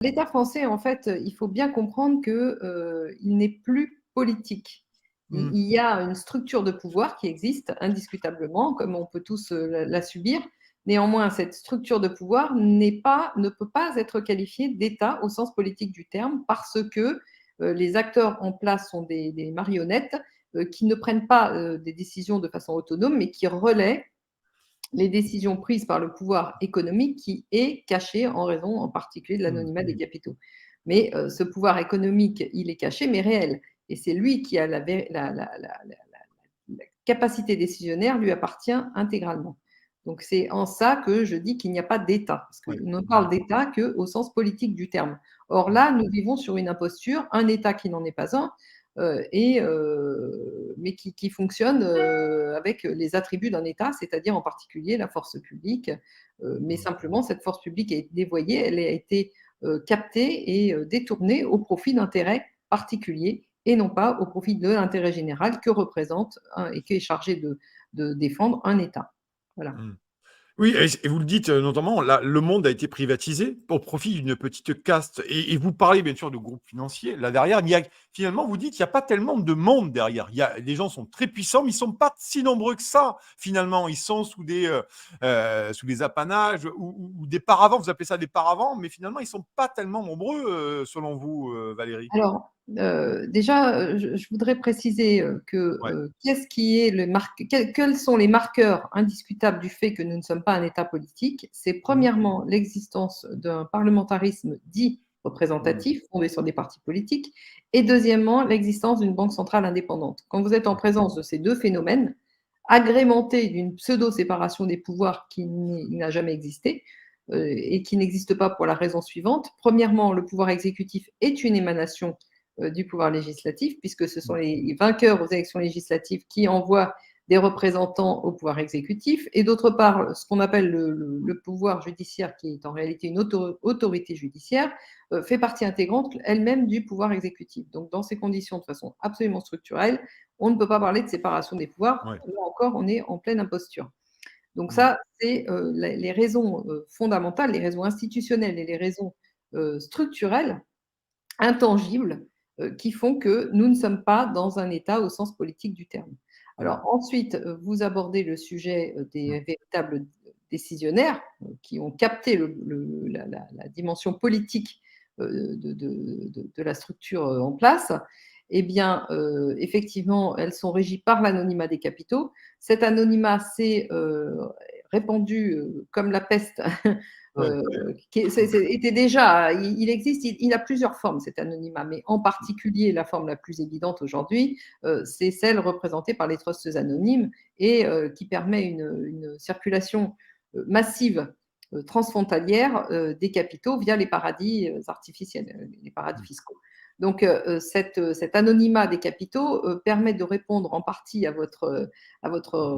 L'État français, en fait, il faut bien comprendre que, il n'est plus politique. Mmh. Il y a une structure de pouvoir qui existe indiscutablement, comme on peut tous, la subir. Néanmoins, cette structure de pouvoir ne peut pas être qualifiée d'État au sens politique du terme parce que, les acteurs en place sont des marionnettes, qui ne prennent pas, des décisions de façon autonome, mais qui relaient les décisions prises par le pouvoir économique qui est caché en raison en particulier de Mmh. l'anonymat des capitaux. Mais ce pouvoir économique, il est caché mais réel et c'est lui qui a la capacité décisionnaire lui appartient intégralement. Donc c'est en ça que je dis qu'il n'y a pas d'État, parce Ouais. qu'on ne Mmh. parle d'État qu'au sens politique du terme. Or Mmh. là, nous vivons sur une imposture, un État qui n'en est pas un, mais qui fonctionne avec les attributs d'un État, c'est-à-dire en particulier la force publique. Mais Mmh. simplement, cette force publique a été dévoyée, elle a été captée et détournée au profit d'intérêts particuliers et non pas au profit de l'intérêt général que représente et qui est chargé de défendre un État. Voilà. Mmh. Oui et vous le dites, notamment là, le monde a été privatisé au profit d'une petite caste et vous parlez bien sûr de groupes financiers. Là derrière, il y a finalement vous dites: «Il y a pas tellement de monde derrière». Il y a les gens sont très puissants, mais ils sont pas si nombreux que ça finalement. Ils sont sous des apanages ou des paravents, vous appelez ça des paravents, mais finalement ils sont pas tellement nombreux, selon vous, Valérie? Alors, déjà, je voudrais préciser, que, Ouais. qu'est-ce qui est le marque quels sont les marqueurs indiscutables du fait que nous ne sommes pas un État politique? C'est Mmh. premièrement l'existence d'un parlementarisme dit Mmh. représentatif, fondé sur des partis politiques et deuxièmement, l'existence d'une banque centrale indépendante. Quand vous êtes en Mmh. présence de ces 2 phénomènes, agrémentés d'une pseudo-séparation des pouvoirs qui n'a jamais existé, et qui n'existe pas pour la raison suivante. Premièrement, le pouvoir exécutif est une émanation du pouvoir législatif, puisque ce sont Mmh. les vainqueurs aux élections législatives qui envoient des représentants au pouvoir exécutif. Et d'autre part, ce qu'on appelle le pouvoir judiciaire, qui est en réalité une autorité judiciaire, fait partie intégrante elle-même du pouvoir exécutif. Donc, dans ces conditions, de façon absolument structurelle, on ne peut pas parler de séparation des pouvoirs. Ouais. Là encore, on est en pleine imposture. Donc Mmh. ça, c'est, les raisons, fondamentales, les raisons institutionnelles et les raisons, structurelles, intangibles, qui font que nous ne sommes pas dans un État au sens politique du terme. Mmh. Alors ensuite, vous abordez le sujet, Mmh. des véritables décisionnaires, qui ont capté la dimension politique, de la structure, en place. Eh bien, effectivement, elles sont régies par l'anonymat des capitaux. Cet anonymat s'est, répandu, comme la peste, Ouais. qui est était déjà il existe, il a plusieurs formes cet anonymat, mais en particulier la forme la plus évidente aujourd'hui, c'est celle représentée par les trusts anonymes et qui permet une circulation, massive, transfrontalière, des capitaux via les paradis, artificiels, les paradis Mmh. fiscaux. Donc cet anonymat des capitaux, permet de répondre en partie à votre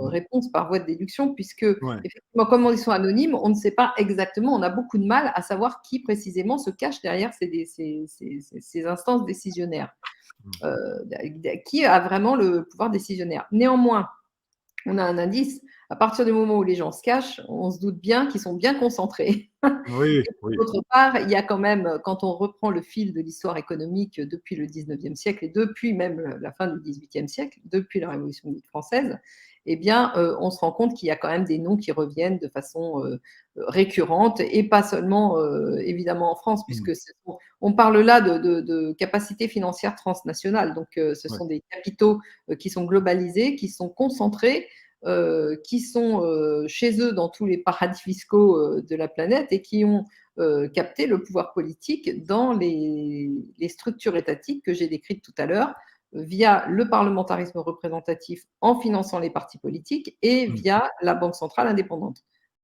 réponse par voie de déduction puisque Ouais. effectivement, comme ils sont anonymes, on ne sait pas exactement, on a beaucoup de mal à savoir qui précisément se cache derrière ces instances décisionnaires. Mmh. Qui a vraiment le pouvoir décisionnaire. Néanmoins, on a un indice, à partir du moment où les gens se cachent, on se doute bien qu'ils sont bien concentrés. Oui, Et oui. d'autre part, il y a quand même, quand on reprend le fil de l'histoire économique depuis le 19e siècle et depuis même la fin du 18e siècle, depuis la Révolution française, eh bien, on se rend compte qu'il y a quand même des noms qui reviennent de façon récurrente et pas seulement évidemment en France, Mmh. puisque on parle là de capacités financières transnationales. Donc, ce Ouais. sont des capitaux qui sont globalisés, qui sont concentrés, qui sont chez eux dans tous les paradis fiscaux de la planète et qui ont capté le pouvoir politique dans les structures étatiques que j'ai décrites tout à l'heure, via le parlementarisme représentatif en finançant les partis politiques et Mmh. via la Banque centrale indépendante.